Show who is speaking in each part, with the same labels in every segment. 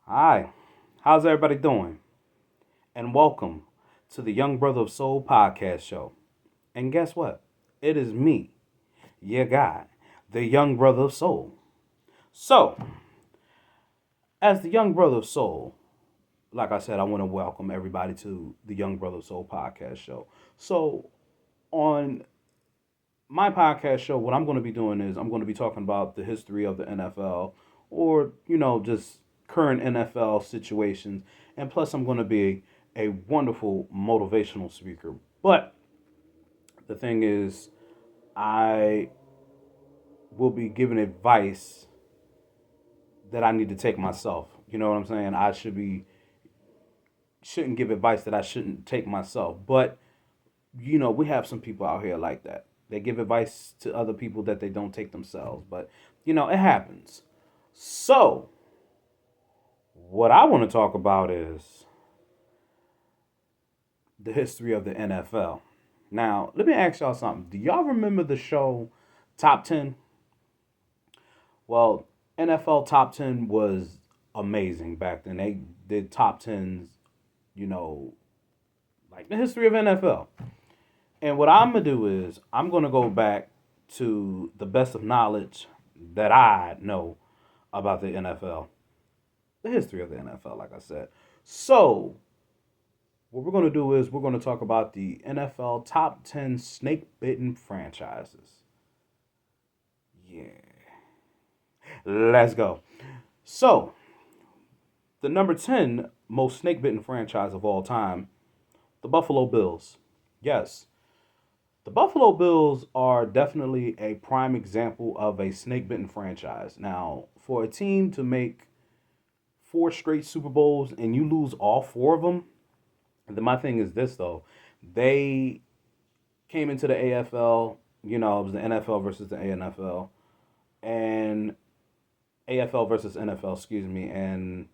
Speaker 1: Hi, how's everybody doing? And welcome to the Young Brother of Soul podcast show. And guess what? It is me, your guy, the Young Brother of Soul. So, as the Young Brother of Soul, like I said, I want to welcome everybody to the Young Brother of Soul podcast show. So, on my podcast show, what I'm going to be doing is I'm going to be talking about the history of the NFL or, just current NFL situations. And plus, I'm going to be a wonderful motivational speaker. But the thing is, I will be giving advice that I need to take myself. You know what I'm saying? Shouldn't give advice that I shouldn't take myself. But we have some people out here like that. They give advice to other people that they don't take themselves. But it happens. So, what I want to talk about is the history of the NFL. Now, let me ask y'all something. Do y'all remember the show Top 10? Well, NFL Top 10 was amazing back then. They did top 10s, you know, like the history of NFL. And what I'm going to do is I'm going to go back to the best of knowledge that I know about the NFL, the history of the NFL, like I said. So, what we're going to do is we're going to talk about the NFL top 10 snake bitten franchises. Yeah. Let's go. So, the number 10 most snake bitten franchise of all time, the Buffalo Bills. Yes, the Buffalo Bills are definitely a prime example of a snake bitten franchise. Now, for a team to make four straight Super Bowls and you lose all four of them, then my thing is this though. They came into the AFL, it was the NFL versus the ANFL, and AFL versus NFL, excuse me, and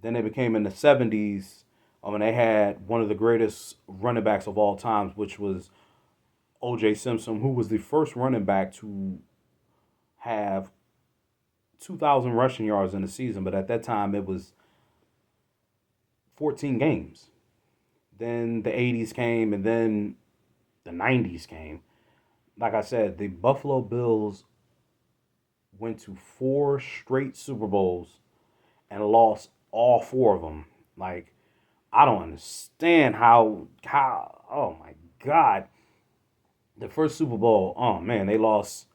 Speaker 1: then they became in the 70s when they had one of the greatest running backs of all times, which was O.J. Simpson, who was the first running back to have 2,000 rushing yards in a season. But at that time, it was 14 games. Then the 80s came, and then the 90s came. Like I said, the Buffalo Bills went to four straight Super Bowls and lost all four of them. Like, I don't understand how oh my god. The first Super Bowl, oh man, they lost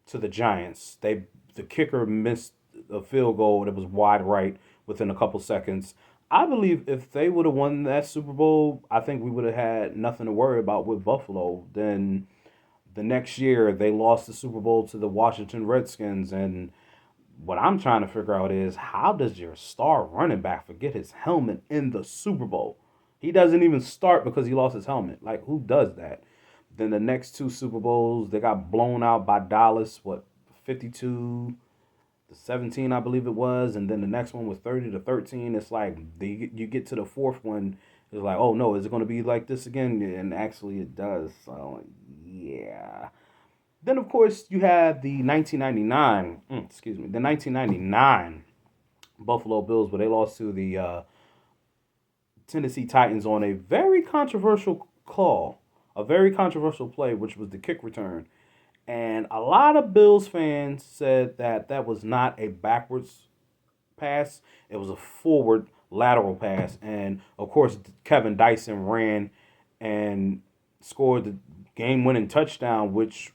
Speaker 1: to the Giants. The kicker missed a field goal that was wide right within a couple seconds. I believe if they would have won that Super Bowl, I think we would have had nothing to worry about with Buffalo. Then the next year they lost the Super Bowl to the Washington Redskins, and what I'm trying to figure out is how does your star running back forget his helmet in the Super Bowl? He doesn't even start because he lost his helmet. Like, who does that? Then the next two Super Bowls, they got blown out by Dallas, 52 to 17, I believe it was. And then the next one was 30 to 13. It's like you get to the fourth one, it's like, oh no, is it going to be like this again? And actually it does. So, yeah. Then, of course, you have the 1999, the 1999 Buffalo Bills, where they lost to the Tennessee Titans on a very controversial call, a very controversial play, which was the kick return. And a lot of Bills fans said that that was not a backwards pass, it was a forward lateral pass. And of course, Kevin Dyson ran and scored the game winning touchdown, which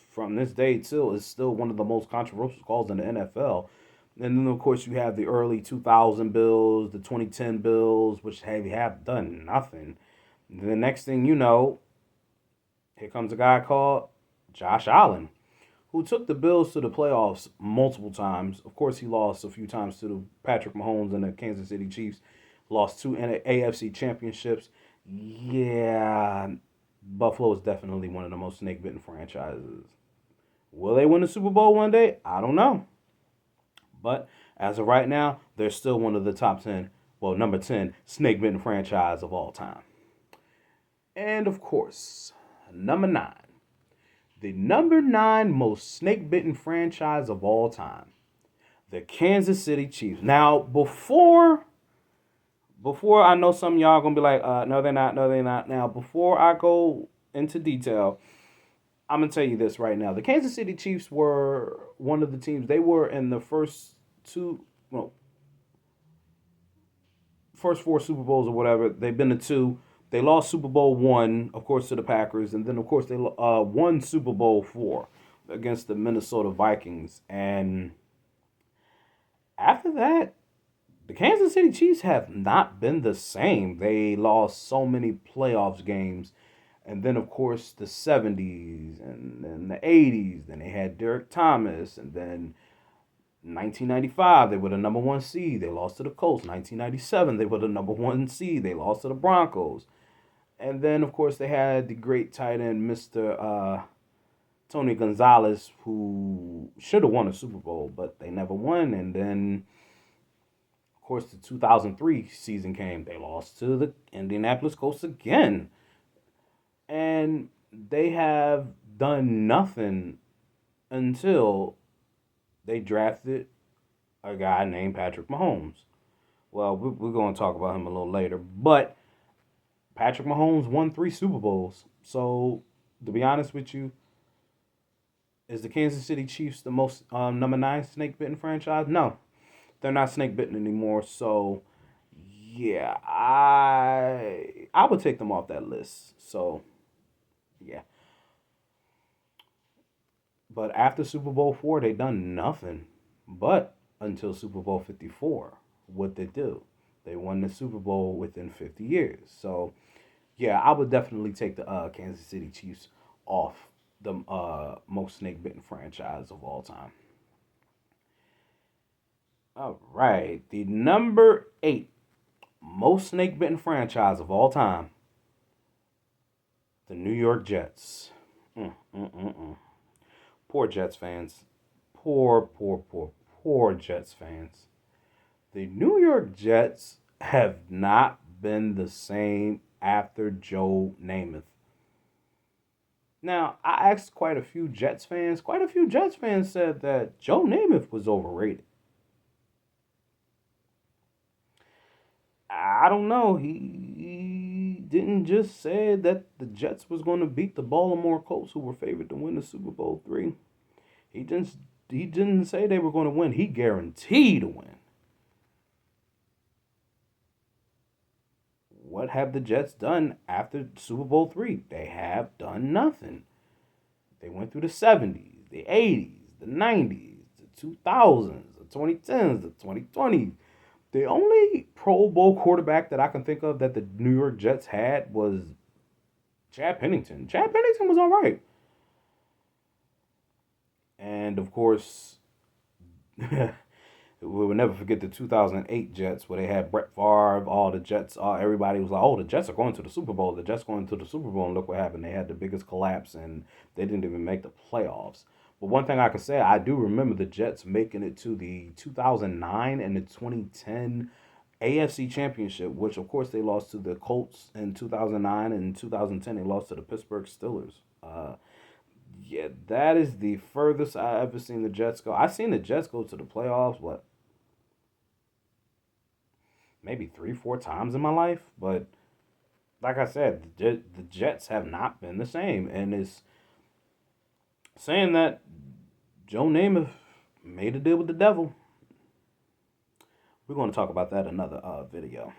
Speaker 1: from this day till is still one of the most controversial calls in the NFL. And then of course you have the early 2000 Bills, the 2010 Bills, which have done nothing. The next thing you know, here comes a guy called Josh Allen, who took the Bills to the playoffs multiple times. Of course, he lost a few times to the Patrick Mahomes and the Kansas City Chiefs. Lost two AFC championships. Yeah, Buffalo is definitely one of the most snake bitten franchises. Will they win the Super Bowl one day? I don't know. But as of right now, they're still one of the top 10, well, number 10 snake bitten franchise of all time. And of course, number 9. The number 9 most snake bitten franchise of all time. The Kansas City Chiefs. Now, before I know some of y'all gonna be like, no, they're not, no, they're not. Now, before I go into detail, I'm gonna tell you this right now. The Kansas City Chiefs were one of the teams. They were in the two, well, first four Super Bowls or whatever. They've been to two. They lost Super Bowl one, of course, to the Packers, and then of course they won Super Bowl four against the Minnesota Vikings. And after that, the Kansas City Chiefs have not been the same. They lost so many playoffs games. And then, of course, the 70s and then the 80s. Then they had Derek Thomas. And then 1995, they were the number one seed. They lost to the Colts. 1997, they were the number one seed. They lost to the Broncos. And then, of course, they had the great tight end, Mr. Tony Gonzalez, who should have won a Super Bowl, but they never won. And then of course, the 2003 season came. They lost to the Indianapolis Colts again. And they have done nothing until they drafted a guy named Patrick Mahomes. Well, we're going to talk about him a little later. But Patrick Mahomes won 3 Super Bowls. So, to be honest with you, is the Kansas City Chiefs the most number 9 snake bitten franchise? No, they're not snake bitten anymore. So, yeah, I would take them off that list. So, yeah. But after Super Bowl four, they done nothing. But until Super Bowl 54, what they do? They won the Super Bowl within 50 years. So, yeah, I would definitely take the Kansas City Chiefs off the most snake bitten franchise of all time. All right, the number 8 most snake bitten franchise of all time, the New York Jets. Mm, mm, mm, mm. Poor Jets fans. Poor Jets fans. The New York Jets have not been the same after Joe Namath. Now, I asked quite a few Jets fans. Quite a few Jets fans said that Joe Namath was overrated. I don't know. He didn't just say that the Jets was going to beat the Baltimore Colts, who were favored to win the Super Bowl three. He didn't. He didn't say they were going to win. He guaranteed to win. What have the Jets done after Super Bowl three? They have done nothing. They went through the 70s, the 80s, the 90s, the 2000s, the 2010s, the 2020s. The only Pro Bowl quarterback that I can think of that the New York Jets had was Chad Pennington. Chad Pennington was all right. And of course, we will never forget the 2008 Jets where they had Brett Favre, all the Jets, everybody was like, oh, the Jets are going to the Super Bowl. The Jets going to the Super Bowl. And look what happened. They had the biggest collapse and they didn't even make the playoffs. But one thing I can say, I do remember the Jets making it to the 2009 and the 2010 AFC Championship, which of course they lost to the Colts in 2009 and in 2010 they lost to the Pittsburgh Steelers. Yeah, that is the furthest I ever seen the Jets go. I've seen the Jets go to the playoffs, what, maybe 3, 4 times in my life. But like I said, the Jets have not been the same, and it's saying that Joe Namath made a deal with the devil. We're going to talk about that in another video.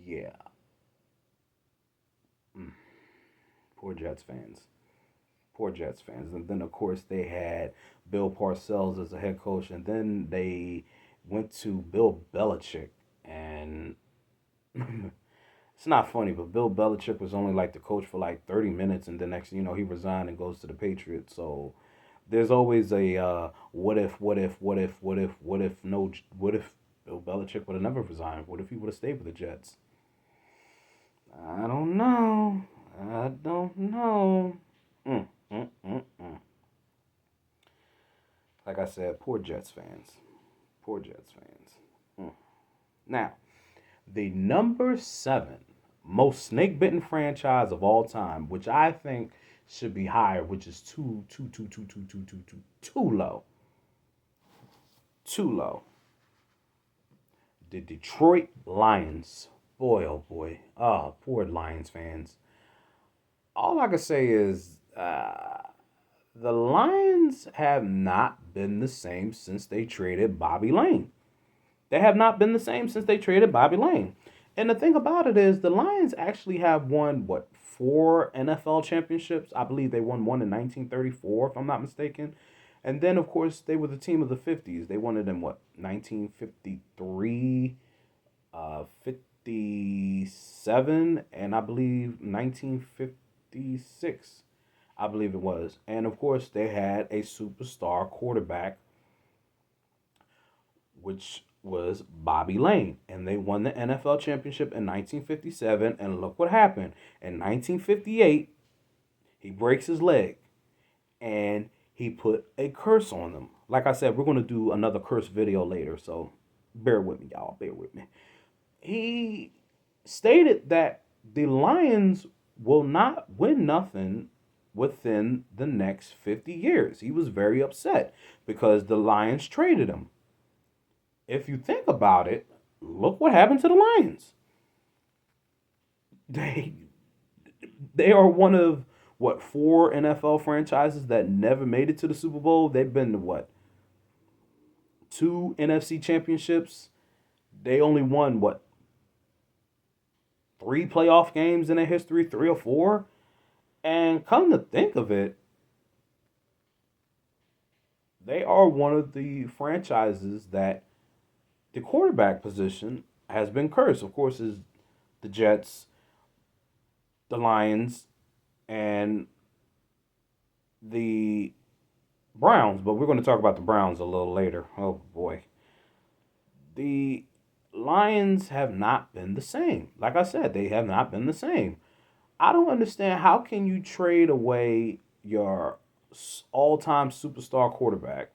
Speaker 1: Yeah, mm, poor Jets fans. Poor Jets fans. And then, of course, they had Bill Parcells as a head coach. And then they went to Bill Belichick. And it's not funny, but Bill Belichick was only like the coach for like 30 minutes. And the next, he resigned and goes to the Patriots. So there's always a what if Bill Belichick would have never resigned? What if he would have stayed with the Jets? I don't know. I don't know. Mm, mm, mm, mm. Like I said, poor Jets fans. Poor Jets fans. Mm. Now, the number 7 most snake bitten franchise of all time, which I think should be higher, which is too low. too low. The Detroit Lions. Boy, oh boy. Oh, poor Lions fans. All I can say is the Lions have not been the same since they traded Bobby Lane. They have not been the same since they traded Bobby Lane. And the thing about it is, the Lions actually have won, what, four NFL championships? I believe they won one in 1934, if I'm not mistaken. And then, of course, they were the team of the 50s. They won it in, what, 1953, 57, and I believe 1956. I believe it was. And, of course, they had a superstar quarterback which was Bobby Lane. And they won the NFL championship in 1957. And look what happened. In 1958, he breaks his leg and he put a curse on them. Like I said, we're going to do another curse video later. So bear with me, y'all. Bear with me. He stated that the Lions will not win nothing within the next 50 years. He was very upset because the Lions traded him. If you think about it, look what happened to the Lions. They they are one of what, four NFL franchises that never made it to the Super Bowl. They've been to what, two NFC championships. They only won what, three playoff games in their history, three or four. And come to think of it, they are one of the franchises that the quarterback position has been cursed. Of course, is the Jets, the Lions, and the Browns. But we're going to talk about the Browns a little later. Oh boy. The Lions have not been the same. Like I said, they have not been the same. I don't understand, how can you trade away your all-time superstar quarterback,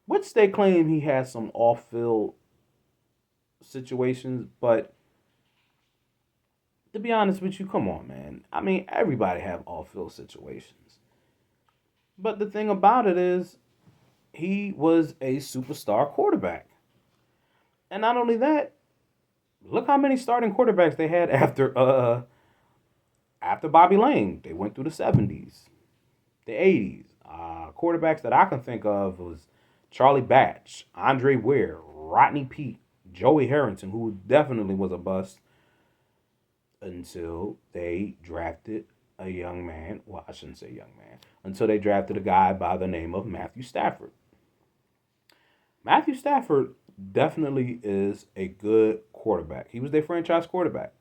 Speaker 1: which they claim he has some off-field situations, but to be honest with you, come on, man. I mean, everybody have off-field situations. But the thing about it is, he was a superstar quarterback. And not only that, look how many starting quarterbacks they had after Bobby Lane. They went through the 70s, the 80s. Quarterbacks that I can think of was Charlie Batch, Andre Ware, Rodney Peete, Joey Harrington, who definitely was a bust until they drafted a young man. Well, I shouldn't say young man. Until they drafted a guy by the name of Matthew Stafford. Matthew Stafford definitely is a good quarterback. He was their franchise quarterback.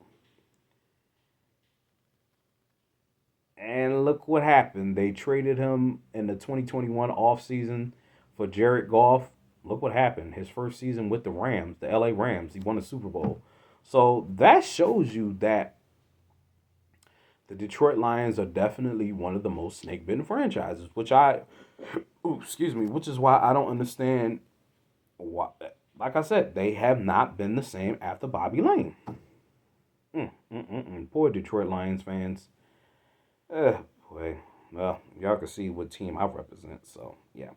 Speaker 1: And look what happened. They traded him in the 2021 offseason for Jared Goff. Look what happened. His first season with the Rams, the LA Rams, he won a Super Bowl. So that shows you that the Detroit Lions are definitely one of the most snake bitten franchises, which is why I don't understand why. Like I said, they have not been the same after Bobby Lane. Poor Detroit Lions fans. Boy. Well, y'all can see what team I represent. So yeah.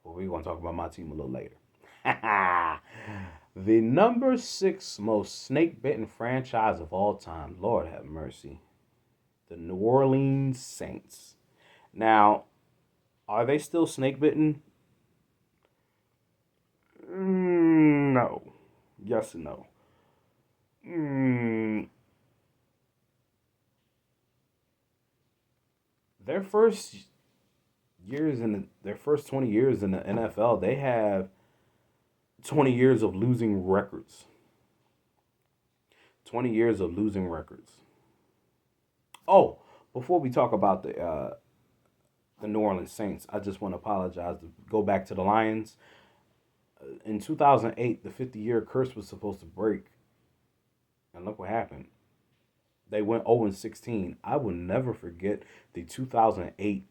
Speaker 1: Well, we're gonna talk about my team a little later. The number six most snake bitten franchise of all time. Lord have mercy. The New Orleans Saints. Now, are they still snake bitten? No. Yes and no. Mm, their first their first 20 years in the NFL, they have 20 years of losing records. 20 years of losing records. Oh, before we talk about the New Orleans Saints, I just want to apologize. To go back to the Lions. In 2008, the 50-year curse was supposed to break, and look what happened. They went 0-16. I will never forget the 2008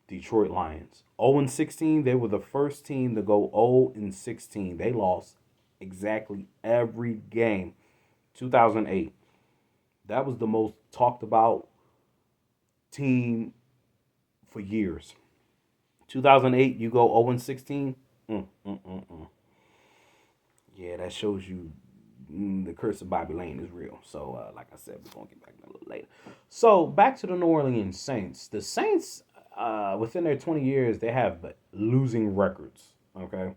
Speaker 1: Detroit Lions. 0-16, they were the first team to go 0-16. They lost exactly every game. 2008. That was the most talked about team for years. 2008, you go 0-16. Mm, mm, mm, mm. Yeah, that shows you the curse of Bobby Lane is real. So, like I said, we're gonna get back to that a little later. So, back to the New Orleans Saints. The Saints, within their 20 years, they have losing records. Okay,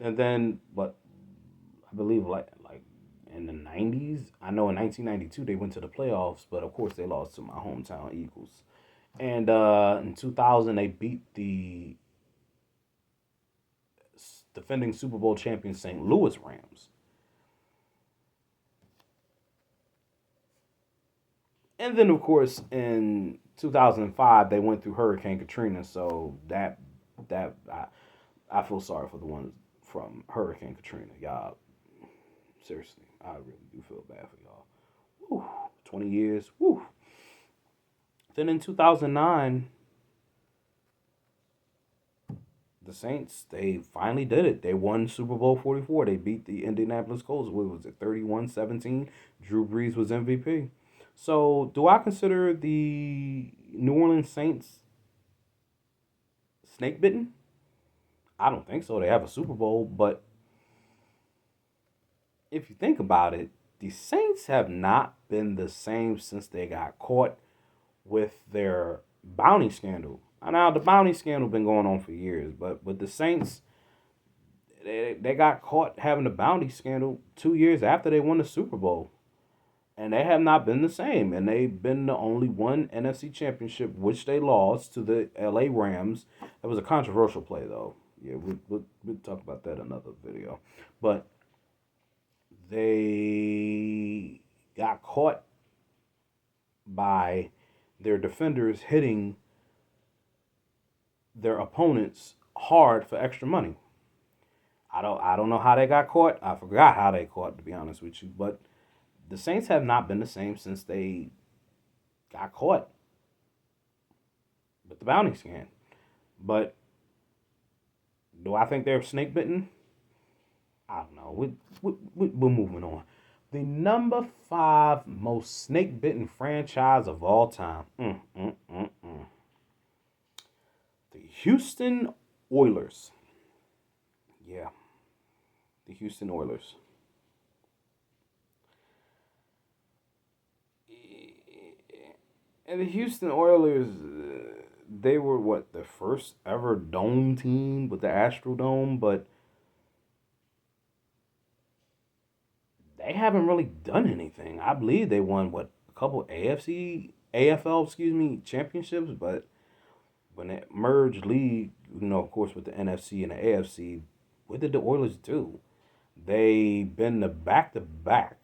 Speaker 1: and then, but I believe like in the 90s, I know in 1992 they went to the playoffs, but of course they lost to my hometown Eagles. And in 2000 they beat the defending Super Bowl champion St. Louis Rams. And then, of course, in 2005, they went through Hurricane Katrina. So that I feel sorry for the ones from Hurricane Katrina. Y'all, seriously, I really do feel bad for y'all. Whew, 20 years. Whew. Then in 2009, the Saints, they finally did it. They won Super Bowl 44. They beat the Indianapolis Colts. What was it, 31-17? Drew Brees was MVP. So, do I consider the New Orleans Saints snake bitten? I don't think so. They have a Super Bowl, but if you think about it, the Saints have not been the same since they got caught with their bounty scandal. Now the bounty scandal been going on for years, but with the Saints, they got caught having a bounty scandal 2 years after they won the Super Bowl. And they have not been the same. And they've been the only one NFC championship, which they lost to the LA Rams. That was a controversial play, though. Yeah, we'll talk about that in another video. But they got caught by their defenders hitting their opponents hard for extra money. I don't know how they got caught. I forgot how they caught, to be honest with you. But the Saints have not been the same since they got caught with the bounty scan. But do I think they're snake bitten? I don't know. We're moving on. The number five most snake bitten franchise of all time. The Houston Oilers. Yeah, the Houston Oilers. And the Houston Oilers, they were what, the first ever dome team with the Astrodome, but they haven't really done anything. I believe they won what, a couple AFL, excuse me, championships, but when it merged league, of course with the NFC and the AFC, what did the Oilers do? They been the back-to-back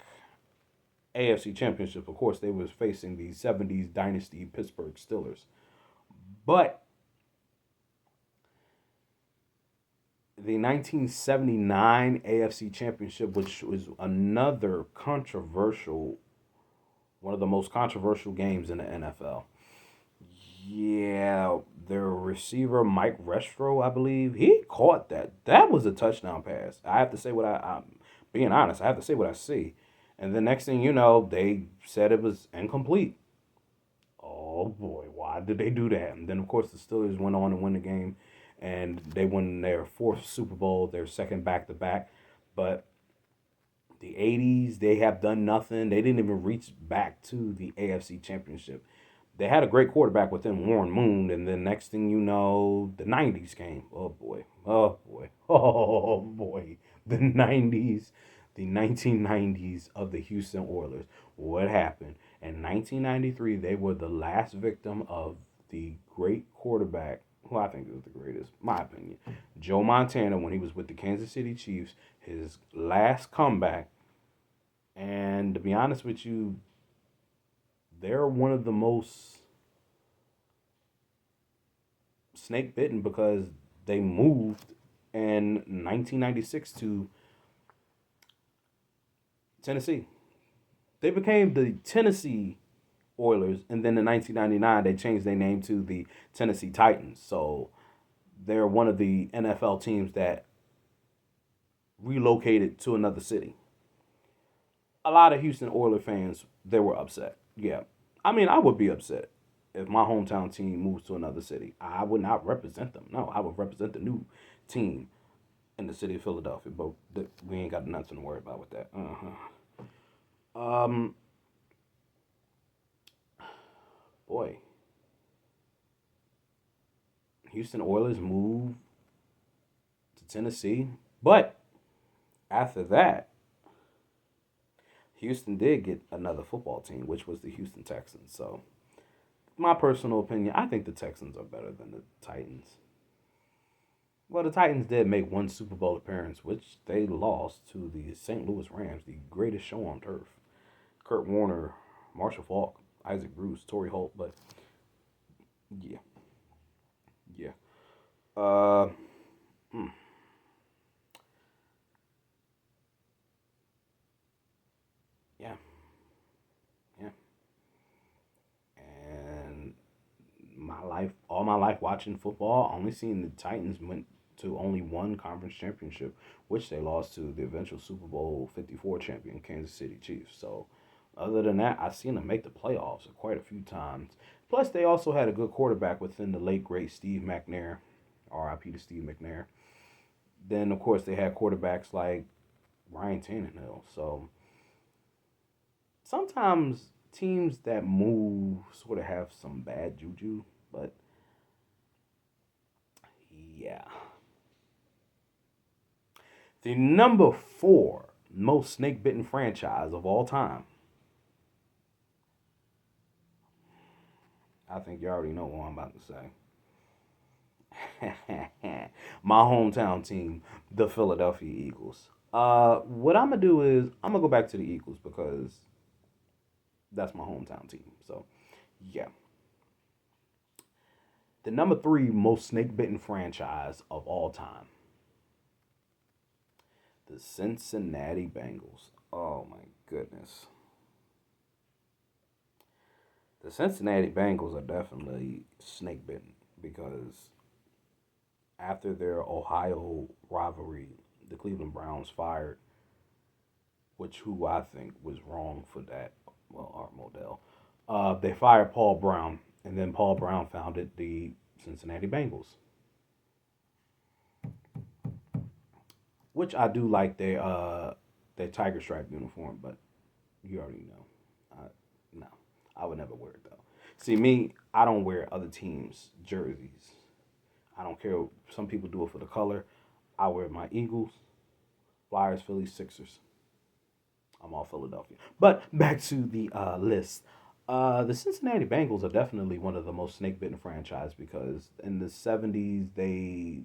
Speaker 1: AFC championship. Of course, they was facing the '70s dynasty Pittsburgh Steelers, but the 1979 AFC Championship, which was another controversial, one of the most controversial games in the NFL. Yeah, their receiver Mike Restro, I believe, he caught that. That was a touchdown pass. I have to say I'm being honest. I have to say what I see. And the next thing you know, they said it was incomplete. Oh boy, why did they do that? And then of course the Steelers went on to win the game, and they won their fourth Super Bowl, their second back to back. But the '80s, they have done nothing. They didn't even reach back to the AFC Championship. They had a great quarterback within Warren Moon, and then next thing you know, the '90s came. Oh boy, oh boy, oh boy, the '90s, the 1990s of the Houston Oilers. What happened? In 1993, they were the last victim of the great quarterback, who I think is the greatest, my opinion, Joe Montana, when he was with the Kansas City Chiefs, his last comeback. And to be honest with you, they're one of the most snake bitten because they moved in 1996 to Tennessee. They became the Tennessee Oilers, and then in 1999 they changed their name to the Tennessee Titans. So they're one of the NFL teams that relocated to another city. A lot of Houston Oilers fans, they were upset. Yeah, I mean, I would be upset. if my hometown team moves to another city. I would not represent them. No, I would represent the new team in the city of Philadelphia. But we ain't got nothing to worry about with that. Um, boy, Houston Oilers moved to Tennessee, but after that, Houston did get another football team, which was the Houston Texans. So, my personal opinion, I think the Texans are better than the Titans. Well, the Titans did make one Super Bowl appearance, which they lost to the St. Louis Rams, the greatest show on turf. Kurt Warner, Marshall Faulk, Isaac Bruce, Torrey Holt, but yeah, yeah. Uh, hmm, yeah, yeah. And all my life watching football, only seeing the Titans went to only one conference championship, which they lost to the eventual Super Bowl 54 champion Kansas City Chiefs. So, other than that, I've seen them make the playoffs quite a few times. Plus, they also had a good quarterback within the late great Steve McNair, R.I.P. to Steve McNair. Then, of course, they had quarterbacks like Ryan Tannehill. So sometimes teams that move sort of have some bad juju, but yeah. The number four most snake bitten franchise of all time. I think you already know what I'm about to say. My hometown team, the Philadelphia Eagles. What I'm gonna do is I'm gonna go back to the Eagles because that's my hometown team. So, yeah, the number three most snake bitten franchise of all time, the Cincinnati Bengals. Oh my goodness, the Cincinnati Bengals are definitely snake bitten because after their Ohio rivalry, the Cleveland Browns fired, which who I think was wrong for that. Well, Art Modell. They fired Paul Brown, and then Paul Brown founded the Cincinnati Bengals, which I do like their tiger stripe uniform, but you already know. No, I would never wear it though. See me, I don't wear other teams' jerseys. I don't care. Some people do it for the color. I wear my Eagles, Flyers, Phillies, Sixers. I'm all Philadelphia. But back to the list. The Cincinnati Bengals are definitely one of the most snake bitten franchise because in the 70s the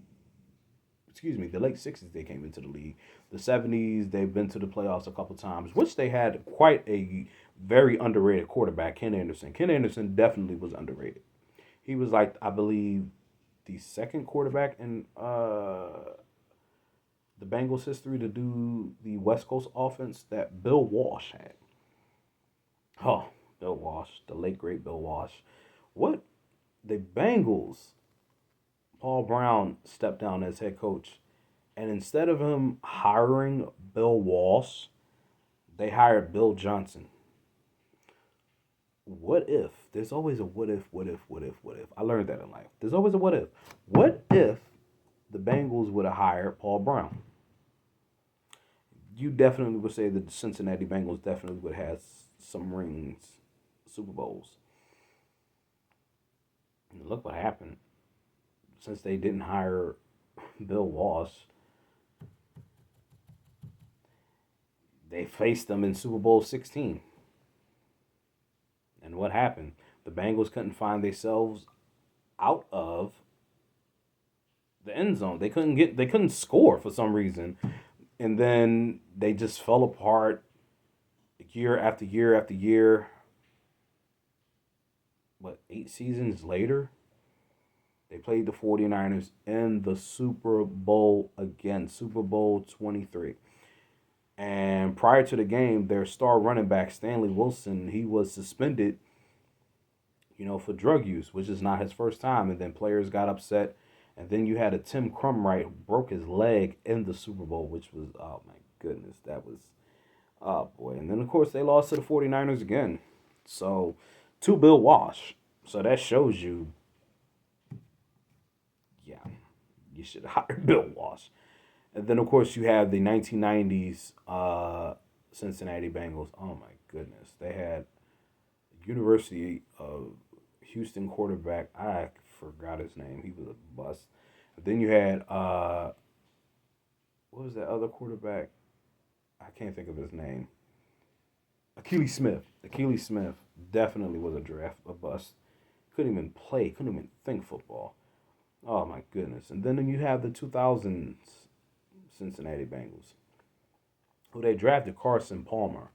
Speaker 1: late 60s they came into the league. The 70s they've been to the playoffs a couple times, which they had quite a very underrated quarterback, Ken Anderson. Ken Anderson definitely was underrated. He was like I believe the second quarterback in the Bengals history to do the West Coast offense that Bill Walsh had. Oh, Bill Walsh, the late great Bill Walsh. What the Bengals, Paul Brown stepped down as head coach, and instead of him hiring Bill Walsh, they hired Bill Johnson. What if? There's always a what if, what if, what if, what if. I learned that in life. There's always a what if. What if the Bengals would have hired Paul Brown? You definitely would say that the Cincinnati Bengals definitely would have some rings, Super Bowls. And look what happened. Since they didn't hire Bill Walsh, they faced them in Super Bowl 16. And what happened? The Bengals couldn't find themselves out of the end zone. They couldn't score for some reason. And then they just fell apart year after year after year. What, 8 seasons later? They played the 49ers in the Super Bowl again, Super Bowl 23. And prior to the game, their star running back, Stanley Wilson, he was suspended, for drug use, which is not his first time. And then players got upset. And then you had a Tim Crumright who broke his leg in the Super Bowl, which was, oh my goodness, that was, oh boy. And then, of course, they lost to the 49ers again. So, to Bill Walsh. So that shows you, yeah, you should hire Bill Walsh. And then, of course, you have the 1990s Cincinnati Bengals. Oh, my goodness. They had University of Houston quarterback. I forgot his name. He was a bust. But then you had, what was that other quarterback? I can't think of his name. Achilles Smith. Achilles Smith definitely was a bust. Couldn't even play, couldn't even think football. Oh, my goodness. And then you have the 2000s Cincinnati Bengals, who they drafted Carson Palmer.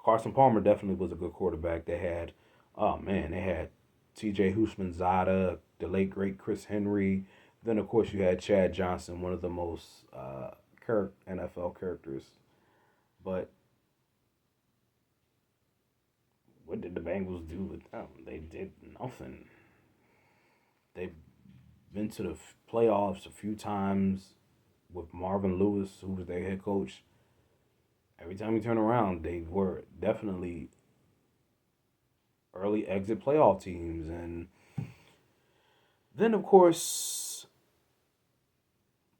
Speaker 1: Carson Palmer definitely was a good quarterback. They had, oh man, they had T.J. Houshmandzadeh, the late great Chris Henry. Then of course you had Chad Johnson, one of the most NFL characters. But what did the Bengals do with them? They did nothing. They've been to the playoffs a few times with Marvin Lewis, who was their head coach. Every time you turn around, they were definitely early exit playoff teams. And then, of course,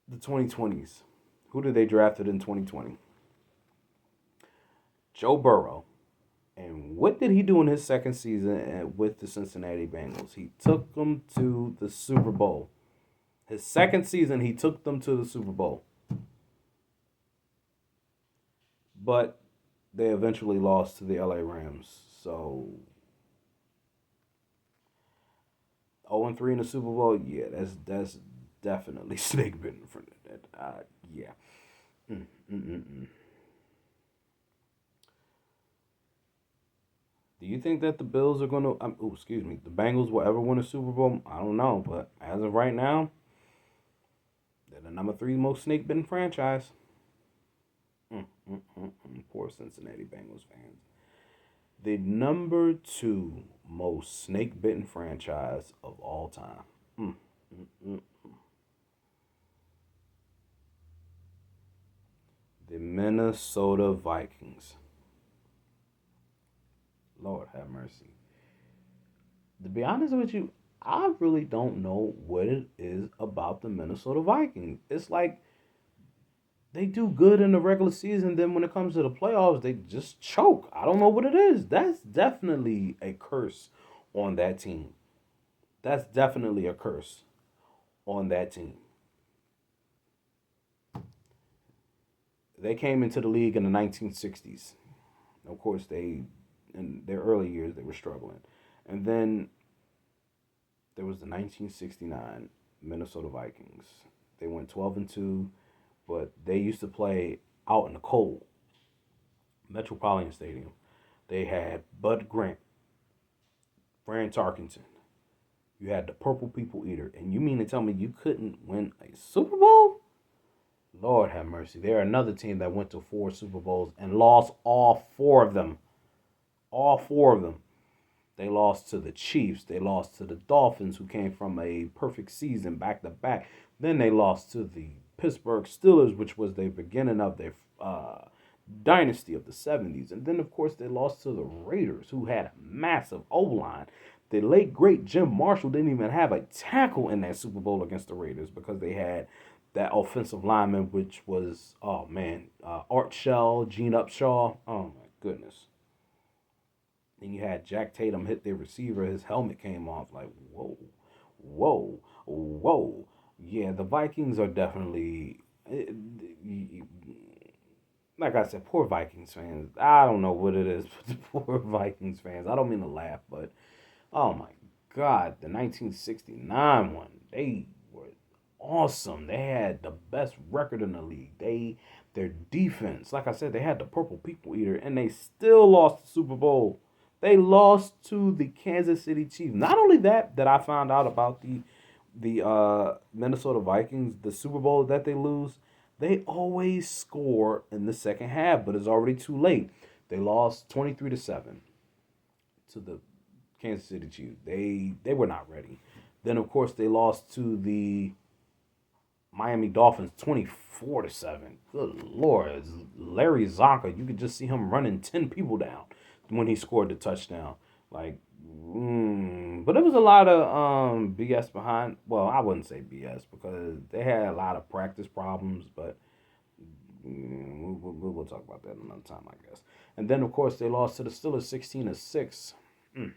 Speaker 1: the 2020s. Who did they drafted in 2020? Joe Burrow. And what did he do in his second season with the Cincinnati Bengals? He took them to the Super Bowl. His second season, he took them to the Super Bowl. But they eventually lost to the LA Rams. So 0-3 in the Super Bowl, yeah, that's definitely snake bitten in front of that. Yeah. Mm, mm, mm, mm. Do you think that the Bills are gonna? Excuse me, the Bengals will ever win a Super Bowl? I don't know, but as of right now, they're the number three most snake bitten franchise. Poor Cincinnati Bengals fans. The number two most snake bitten franchise of all time. Mm, mm, mm. The Minnesota Vikings. Lord have mercy. To be honest with you, I really don't know what it is about the Minnesota Vikings. It's like they do good in the regular season, then when it comes to the playoffs, they just choke. I don't know what it is. That's definitely a curse on that team. That's definitely a curse on that team. They came into the league in the 1960s. Of course, in their early years they were struggling, and then there was the 1969 Minnesota Vikings. They went 12-2, but they used to play out in the cold, Metropolitan Stadium. They had Bud Grant, Fran Tarkenton. You had the Purple People Eater, and you mean to tell me you couldn't win a Super Bowl? Lord have mercy. They're another team that went to four Super Bowls and lost all four of them. All four of them. They lost to the Chiefs. They lost to the Dolphins, who came from a perfect season back to back. Then they lost to the Pittsburgh Steelers, which was the beginning of their dynasty of the 70s. And then, of course, they lost to the Raiders, who had a massive O line. The late, great Jim Marshall didn't even have a tackle in that Super Bowl against the Raiders because they had that offensive lineman, which was, oh man, Art Shell, Gene Upshaw. Oh my goodness. Then you had Jack Tatum hit their receiver. His helmet came off. Like, whoa, whoa, whoa. Yeah, the Vikings are definitely, like I said, poor Vikings fans. I don't know what it is, but poor Vikings fans. I don't mean to laugh, but oh my God, the 1969 one, they were awesome. They had the best record in the league. Their defense, like I said, they had the Purple People Eater, and they still lost the Super Bowl. They lost to the Kansas City Chiefs. Not only that I found out about the Minnesota Vikings, the Super Bowl that they lose, they always score in the second half, but it's already too late. They lost 23-7 to the Kansas City Chiefs. They were not ready. Then of course they lost to the Miami Dolphins 24-7. Good Lord. Larry Zonka, you could just see him running 10 people down when he scored the touchdown. Like, But there was a lot of BS behind. Well, I wouldn't say BS because they had a lot of practice problems, but we'll talk about that another time, I guess. And then, of course, they lost to the Steelers 16-6. Mm.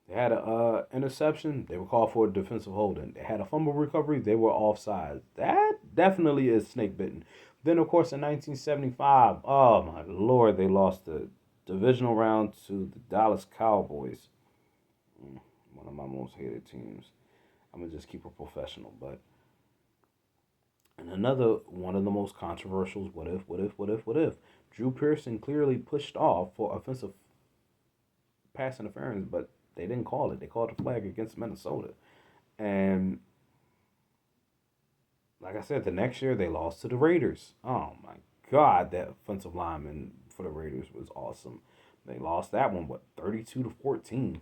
Speaker 1: They had a interception. They were called for a defensive holding. They had a fumble recovery. They were offside. That definitely is snake bitten. Then, of course, in 1975, oh my lord, they lost the divisional round to the Dallas Cowboys. One of my most hated teams. I'm gonna just keep it professional, but and another one of the most controversial. What if? Drew Pearson clearly pushed off for offensive pass interference, but they didn't call it. They called the flag against Minnesota. And like I said, the next year they lost to the Raiders. Oh my God, that offensive lineman for the Raiders was awesome. They lost that one, what, 32-14.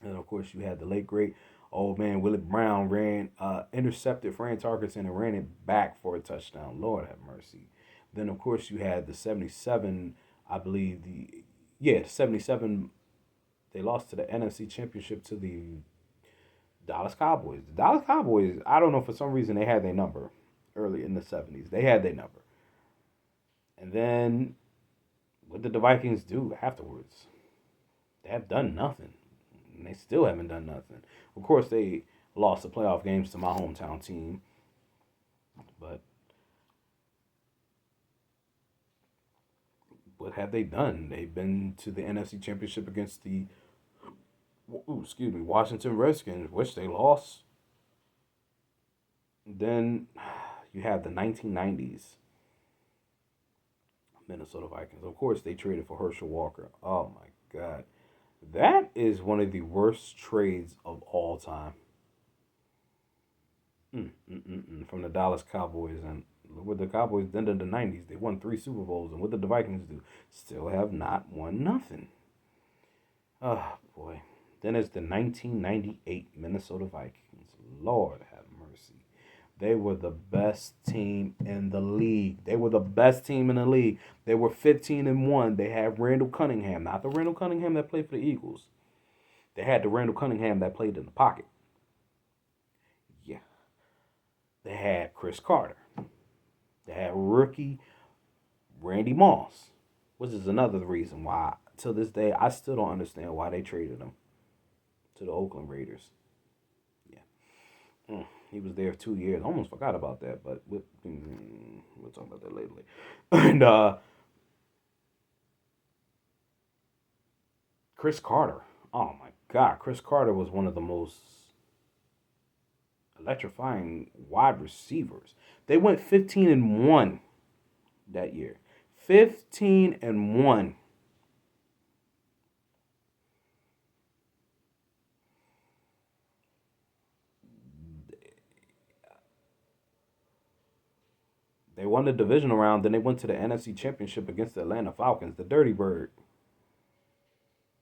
Speaker 1: And of course, you had the late great old man Willie Brown intercepted Fran Tarkenton and ran it back for a touchdown. Lord have mercy. Then of course you had the 77, I believe the 77. They lost to the NFC Championship to the Dallas Cowboys. The Dallas Cowboys, I don't know, for some reason they had their number early in the 70s. They had their number. And then what did the Vikings do afterwards? They have done nothing. And they still haven't done nothing. Of course, they lost the playoff games to my hometown team. But what have they done? They've been to the NFC Championship against the Washington Redskins, which they lost. Then you have the 1990s Minnesota Vikings. Of course, they traded for Herschel Walker. Oh my God. That is one of the worst trades of all time. From the Dallas Cowboys. And with the Cowboys then in the 90s, they won 3 Super Bowls. And what did the Vikings do? Still have not won nothing. Oh, boy. Then it's the 1998 Minnesota Vikings. Lord have mercy. They were the best team in the league. They were the best team in the league. They were 15-1. They had Randall Cunningham, not the Randall Cunningham that played for the Eagles. They had the Randall Cunningham that played in the pocket. Yeah. They had Chris Carter. They had rookie Randy Moss, which is another reason why, to this day, I still don't understand why they traded him to the Oakland Raiders. Yeah. He was there 2 years. I almost forgot about that, but we'll talk about that later. And Chris Carter. Oh my God, Chris Carter was one of the most electrifying wide receivers. They went 15-1 that year. 15-1. They won the divisional round, then they went to the NFC Championship against the Atlanta Falcons, the Dirty Bird.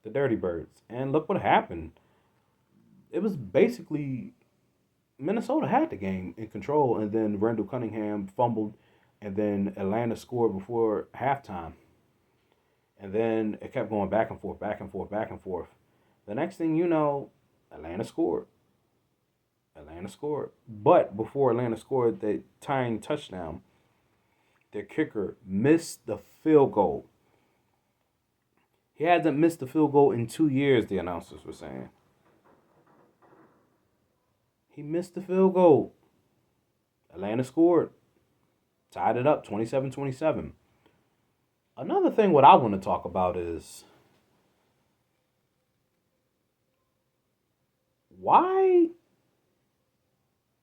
Speaker 1: The Dirty Birds. And look what happened. It was basically Minnesota had the game in control, and then Randall Cunningham fumbled, and then Atlanta scored before halftime. And then it kept going back and forth, back and forth, back and forth. The next thing you know, Atlanta scored. Atlanta scored. But before Atlanta scored the tying touchdown, their kicker missed the field goal. He hasn't missed the field goal in 2 years, the announcers were saying. He missed the field goal. Atlanta scored. Tied it up 27-27. Another thing what I want to talk about is why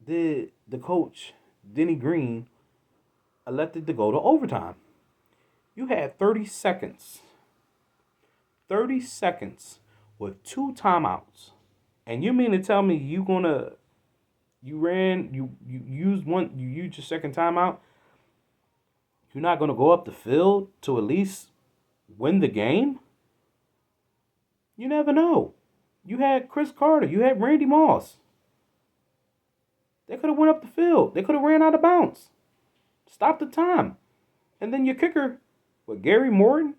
Speaker 1: did the coach, Denny Green, elected to go to overtime? You had 30 seconds. 30 seconds with 2 timeouts. And you mean to tell me you used your second timeout? You're not gonna go up the field to at least win the game? You never know. You had Chris Carter, you had Randy Moss. They could have went up the field. They could have ran out of bounds. Stop the time. And then your kicker, Gary Morton,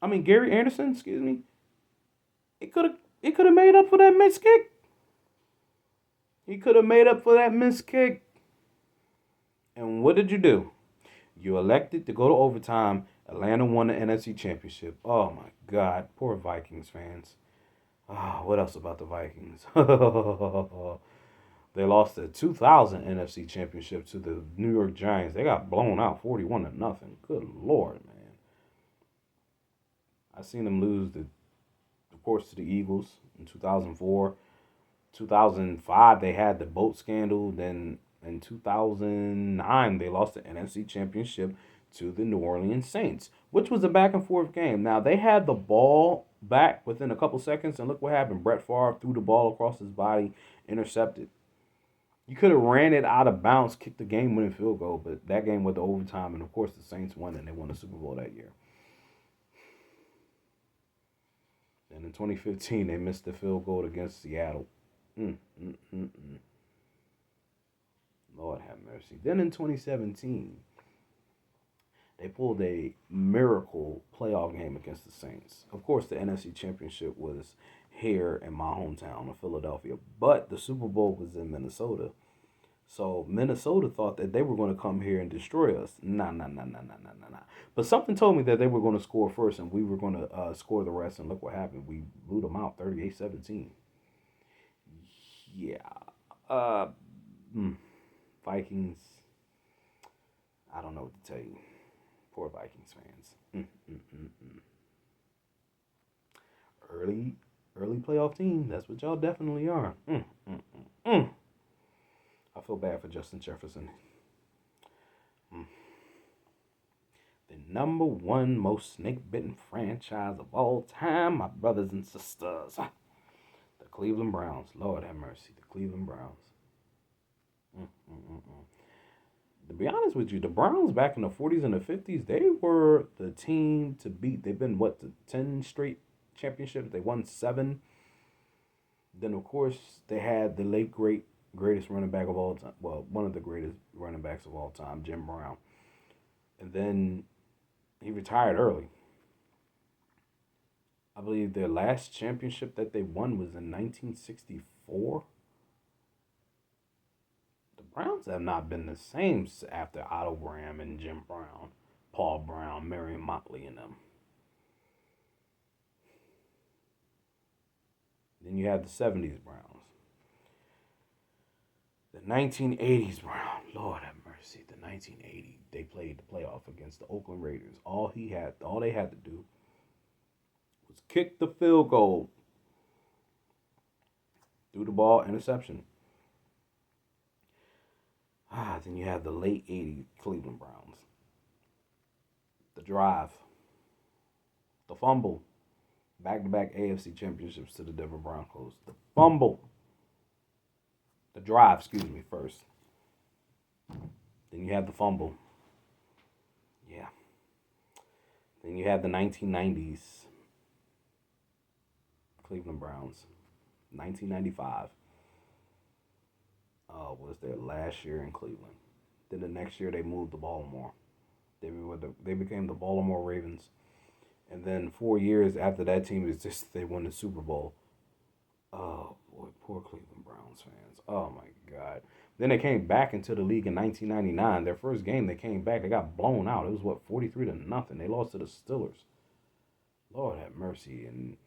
Speaker 1: I mean Gary Anderson, excuse me. It could have made up for that missed kick. He could have made up for that missed kick. And what did you do? You elected to go to overtime. Atlanta won the NFC Championship. Oh my God, poor Vikings fans. Ah, what else about the Vikings? They lost the 2000 NFC Championship to the New York Giants. They got blown out 41 to nothing. Good Lord, man. I seen them lose, of course, to the Eagles in 2004. 2005, they had the boat scandal. Then in 2009, they lost the NFC Championship to the New Orleans Saints, which was a back and forth game. Now, they had the ball back within a couple seconds, and look what happened. Brett Favre threw the ball across his body, intercepted. You could have ran it out of bounds, kicked the game winning field goal, but that game went to overtime, and of course, the Saints won, and they won the Super Bowl that year. And in 2015, they missed the field goal against Seattle. Mm, mm, mm, mm. Lord have mercy. Then in 2017, they pulled a miracle playoff game against the Saints. Of course, the NFC Championship was here in my hometown of Philadelphia, but the Super Bowl was in Minnesota. So Minnesota thought that they were going to come here and destroy us. Nah, nah, nah, nah, nah, nah, nah, nah. But something told me that they were going to score first and we were going to score the rest. And look what happened. We blew them out 38-17. Yeah. Uh, mm, Vikings. I don't know what to tell you. Poor Vikings fans. Early, early playoff team. That's what y'all definitely are. I feel bad for Justin Jefferson. The number one most snake bitten franchise of all time, my brothers and sisters. The Cleveland Browns. Lord have mercy. The Cleveland Browns. To be honest with you, the Browns back in the 40s and the 50s, they were the team to beat. They've been, what, the 10 straight championships? They won 7. Then, of course, they had the late, greatest running back of all time. Well, one of the greatest running backs of all time, Jim Brown. And then he retired early. I believe their last championship that they won was in 1964. The Browns have not been the same after Otto Graham and Jim Brown, Paul Brown, Marion Motley, and them. Then you have the 70s Browns. The 1980s Brown, Lord have mercy. The 1980, they played the playoff against the Oakland Raiders. All they had to do was kick the field goal, threw the ball, interception. Then you have the late 80s Cleveland Browns. The drive, the fumble, back-to-back AFC championships to the Denver Broncos. The fumble, the drive, excuse me, first. Then you have the fumble. Yeah. Then you have the 1990s Cleveland Browns. 1995 was their last year in Cleveland. Then the next year they moved to Baltimore. They became the Baltimore Ravens. And then 4 years after that team is just they won the Super Bowl. Oh boy, poor Cleveland Browns fans. Oh my God. Then they came back into the league in 1999. Their first game they came back, they got blown out. It was what 43 to nothing. They lost to the Steelers. Lord have mercy. And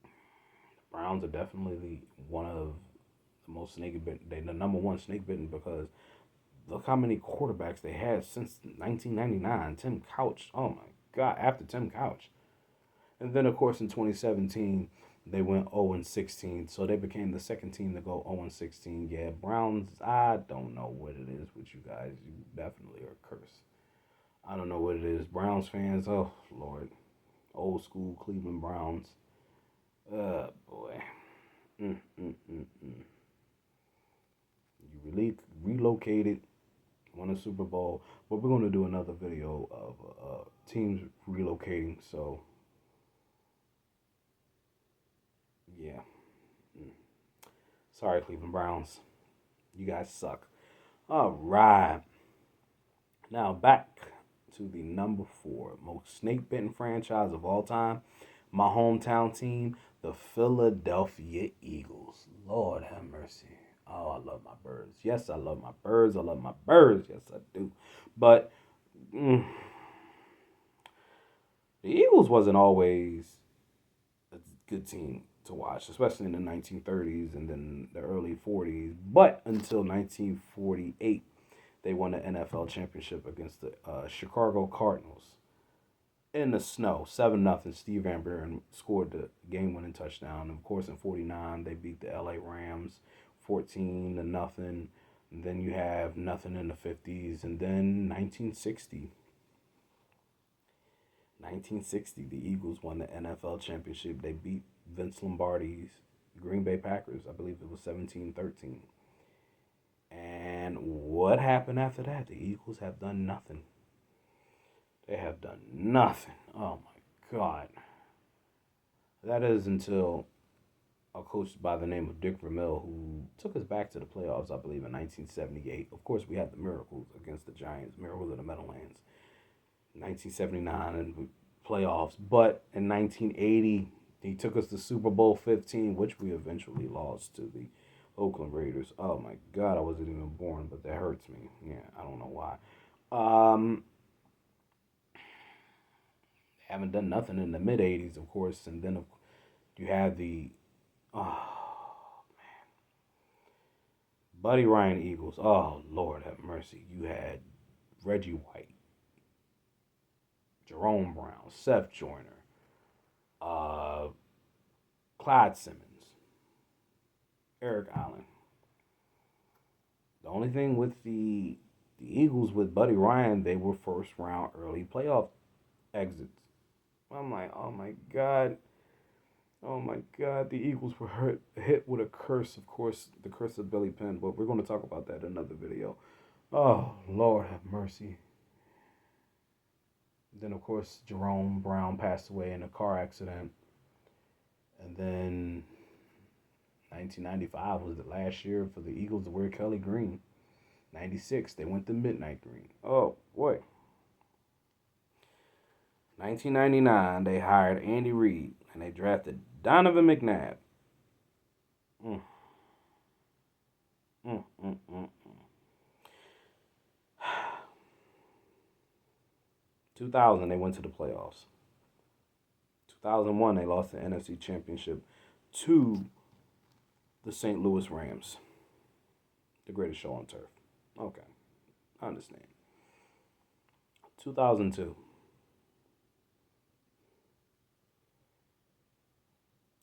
Speaker 1: the Browns are definitely one of the most snake bitten. They're the number one snake bitten because look how many quarterbacks they had since 1999. Tim Couch. Oh my God. After Tim Couch. And then, of course, in 2017, they went 0-16. So they became the second team to go 0-16. Yeah, Browns, I don't know what it is with you guys. You definitely are cursed. I don't know what it is. Browns fans, oh, Lord. Old school Cleveland Browns. Boy. You relocated, won a Super Bowl. But we're going to do another video of teams relocating. So, yeah. Sorry, Cleveland Browns. You guys suck. All right. Now back to the number 4 most snake bitten franchise of all time. My hometown team, the Philadelphia Eagles. Lord have mercy. Oh, I love my birds. Yes, I love my birds. I love my birds. Yes, I do. But mm, the Eagles wasn't always a good team to watch, especially in the 1930s and then the early 40s. But until 1948, they won the NFL championship against the Chicago Cardinals in the snow, 7-0. Steve Van Buren scored the game-winning touchdown. Of course, in '49, they beat the LA Rams 14-0. And then you have nothing in the 50s, and then 1960, the Eagles won the NFL championship. They beat Vince Lombardi's Green Bay Packers. I believe it was 17-13. And what happened after that? The Eagles have done nothing. They have done nothing. Oh my God. That is until a coach by the name of Dick Vermeil, who took us back to the playoffs, I believe, in 1978. Of course, we had the miracles against the Giants, miracles of the Meadowlands, 1979 and playoffs. But in 1980, he took us to Super Bowl 15, which we eventually lost to the Oakland Raiders. Oh my God, I wasn't even born, but that hurts me. Yeah, I don't know why. Um, haven't done nothing in the mid 80s, of course, and then you have the oh, Buddy Ryan Eagles. Oh Lord have mercy. You had Reggie White, Jerome Brown, Seth Joyner, uh, Clyde Simmons, Eric Allen. The only thing with the Eagles with Buddy Ryan, they were first round early playoff exits. I'm like, oh my God, the Eagles were hit with a curse, of course, the curse of Billy Penn, but we're going to talk about that in another video. Oh, Lord have mercy. Then, of course, Jerome Brown passed away in a car accident. And then 1995 was the last year for the Eagles to wear Kelly Green. 96, they went to midnight green. Oh, boy. 1999, they hired Andy Reid, and they drafted Donovan McNabb. Mm, mm, mm, mm. 2000, they went to the playoffs. 2001, they lost the NFC Championship to the St. Louis Rams. The greatest show on turf. Okay, I understand. 2002,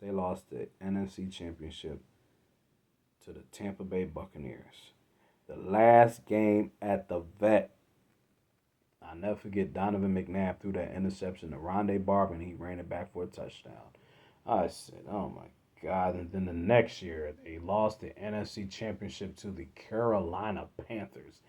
Speaker 1: they lost the NFC Championship to the Tampa Bay Buccaneers. The last game at the Vet. I'll never forget Donovan McNabb threw that interception to Rondé Barber and he ran it back for a touchdown. I said, oh my God. And then the next year, they lost the NFC Championship to the Carolina Panthers.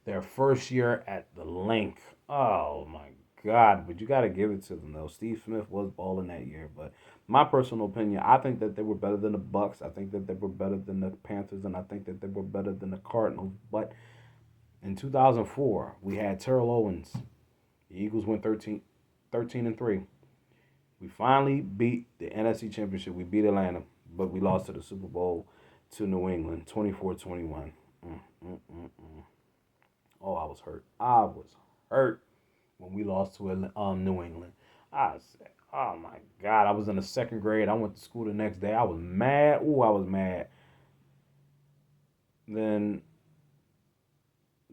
Speaker 1: Their first year at the link. Oh my God. But you got to give it to them, though. Steve Smith was balling that year. But my personal opinion, I think that they were better than the Bucks. I think that they were better than the Panthers. And I think that they were better than the Cardinals. But in 2004, we had Terrell Owens. The Eagles went 13-3. We finally beat the NFC Championship. We beat Atlanta, but we lost to the Super Bowl to New England, 24-21. Oh, I was hurt. I was hurt when we lost to New England. I said, oh my God. I was in the second grade. I went to school the next day. I was mad. Ooh, I was mad. Then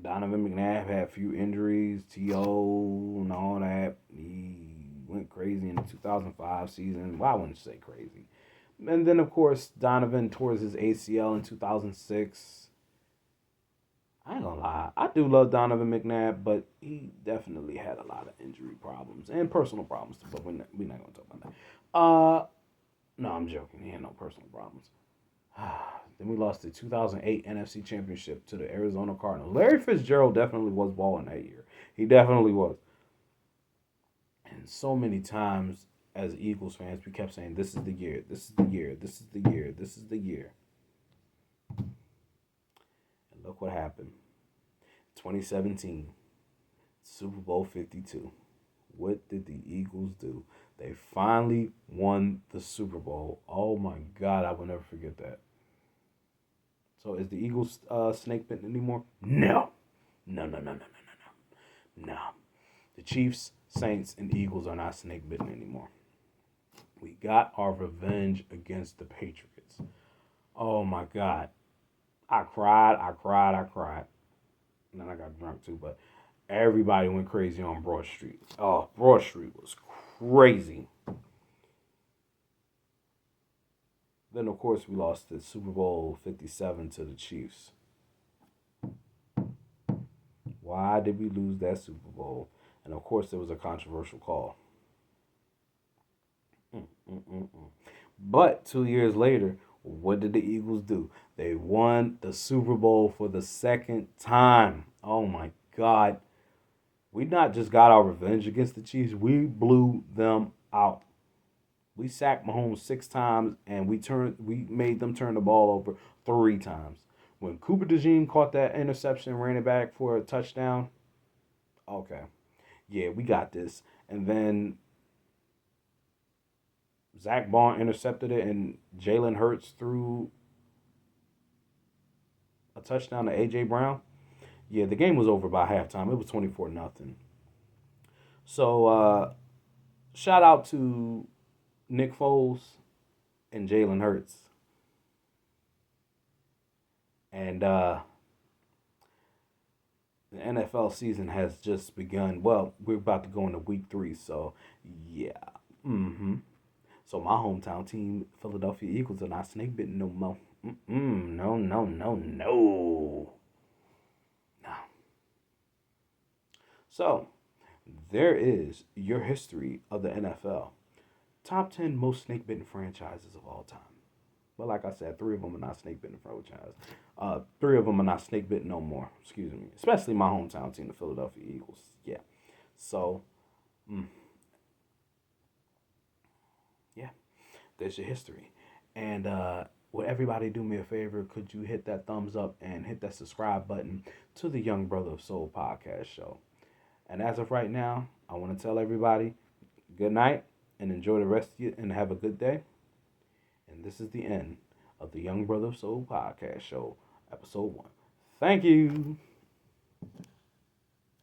Speaker 1: Donovan McNabb had a few injuries, TO and all that. He went crazy in the 2005 season. Well, I wouldn't say crazy. And then, of course, Donovan tore his ACL in 2006. I ain't gonna lie. I do love Donovan McNabb, but he definitely had a lot of injury problems and personal problems, but we're not going to talk about that. No, I'm joking. He had no personal problems. Then we lost the 2008 NFC Championship to the Arizona Cardinals. Larry Fitzgerald definitely was balling that year. He definitely was. And so many times as Eagles fans, we kept saying, this is the year, this is the year, this is the year, this is the year. And look what happened. 2017. Super Bowl 52. What did the Eagles do? They finally won the Super Bowl. Oh my God, I will never forget that. So is the Eagles snake bitten anymore? No. No, no, no, no, no, no, no. No. The Chiefs, Saints, and Eagles are not snake bitten anymore. We got our revenge against the Patriots. Oh my God. I cried, I cried, I cried. And then I got drunk too, but everybody went crazy on Broad Street. Oh, Broad Street was crazy. Then, of course, we lost the Super Bowl 57 to the Chiefs. Why did we lose that Super Bowl? And, of course, there was a controversial call. Mm-mm-mm. But 2 years later, what did the Eagles do? They won the Super Bowl for the second time. Oh, my God. We not just got our revenge against the Chiefs, we blew them out. We sacked Mahomes 6 times, and we made them turn the ball over 3 times. When Cooper DeJean caught that interception, ran it back for a touchdown. Okay, yeah, we got this. And then Zach Bond intercepted it, and Jalen Hurts threw a touchdown to AJ Brown. Yeah, the game was over by halftime. It was 24-0. So shout out to Nick Foles and Jalen Hurts. And the NFL season has just begun. Well, we're about to go into week 3, so yeah. So my hometown team, Philadelphia Eagles, are not snake bitten no more. No, no, no, no. No. So there is your history of the NFL. Top 10 most snake bitten franchises of all time. But like I said, 3 of them are not snake bitten franchise. 3 of them are not snake bitten no more. Excuse me. Especially my hometown team, the Philadelphia Eagles. Yeah. So, yeah, there's your history. And would everybody do me a favor? Could you hit that thumbs up and hit that subscribe button to the Young Brother of Soul podcast show? And as of right now, I want to tell everybody good night and enjoy the rest of you and have a good day. And this is the end of the Young Brother of Soul podcast show, episode 1. Thank you.